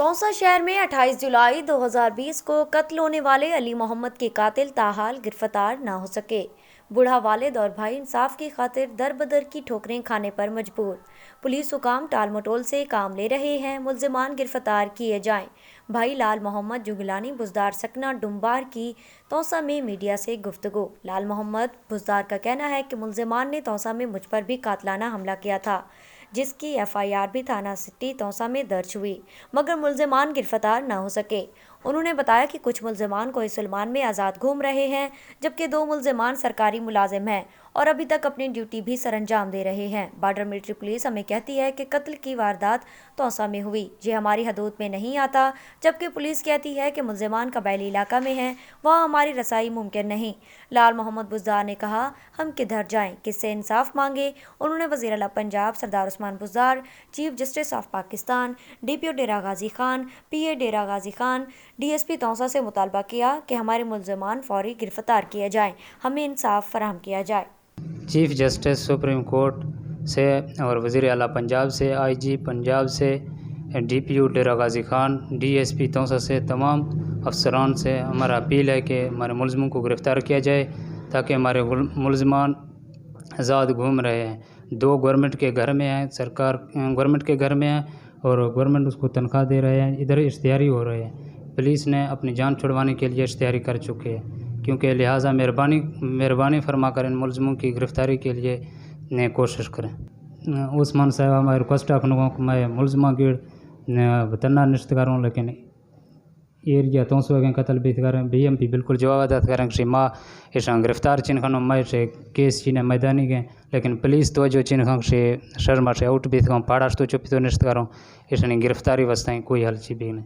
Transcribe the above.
तौसा शहर में 28 जुलाई 2020 को कत्ल होने वाले अली मोहम्मद के कातिल ताहाल गिरफ्तार न हो सके। बूढ़ा वालिद और भाई इंसाफ की खातिर दर बदर की ठोकरें खाने पर मजबूर। पुलिस हुकाम टाल मटोल से काम ले रहे हैं, मुल्जिमान गिरफ्तार किए जाएं। भाई लाल मोहम्मद जुगलानी बुजदार सकना डुम्बार की तौसा में मीडिया से गुफ्तगू। लाल मोहम्मद बुजदार का कहना है कि मुल्जिमान ने तौसा में मुझ पर भी कातलाना हमला किया था, जिसकी FIR भी थाना सिटी तौसा में दर्ज हुई, मगर मुल्जिमान गिरफ्तार न हो सके। उन्होंने बताया कि कुछ मुल्जिमान कोई सलमान में आज़ाद घूम रहे हैं, जबकि 2 मुल्जिमान सरकारी मुलाजिम हैं और अभी तक अपनी ड्यूटी भी सरअंजाम दे रहे हैं। बॉर्डर मिलिट्री पुलिस हमें कहती है कि कत्ल की वारदात तौसा में हुई, ये हमारी हदूद में नहीं आता, जबकि पुलिस कहती है कि मुल्जिमान कबायली इलाका में हैं, वहाँ हमारी रसाई मुमकिन नहीं। लाल मोहम्मद बुज़दार ने कहा, हम किधर जाएं, किससे इंसाफ मांगे। उन्होंने वज़ीर आला Punjab Sardar Usman Buzdar, chief justice of Pakistan, DPO Dera Ghazi Khan, PA Dera Ghazi Khan, DSP Taunsa से मुतालबा किया कि हमारे मुल्जिमान फौरी गिरफ्तार किए जाएं, हमें इंसाफ फराहम किया जाए। चीफ जस्टिस सुप्रीम कोर्ट से और वज़ीर आला पंजाब से, IG पंजाब से, DPO डेरा गाजी खान, DSP तौसा से, तमाम अफसरान से हमारा अपील है कि हमारे मुल्ज़िमों को गिरफ़्तार किया जाए, ताकि हमारे मुल्ज़िमान आज़ाद घूम रहे हैं। 2 गवर्नमेंट के घर में हैं, सरकार गवर्नमेंट के घर में है और गवर्नमेंट उसको तनख्वाह दे रहे हैं, इधर इश्तिहारी हो रहे हैं। पुलिस ने अपनी जान छुड़वाने के लिए इश्तिहारी कर चुके हैं, क्योंकि लिहाजा मेहरबानी फरमाकर इन मुल्ज़िमों की गिरफ़्तारी के लिए कोशिश करें। उस्मान साहब हमारे रिक्वेस्ट रखने को मैं मुल्ज़िमा गिर वतना निश्चित करूँ, लेकिन एरिया तो कतल भी करें BMP बिल्कुल जवाब अदात करें कि माँ ऐसा गिरफ़्तार चिन्ह खानो मैं से केस चिन्ह मैदानी गए, लेकिन पुलिस तो जो चिन्ह से शर्मा से आउट भी पाड़ा तो चुप तो निश्चित करूँ ऐसा गिरफ़्तारी वस्ताएँ कोई हल ची भी नहीं।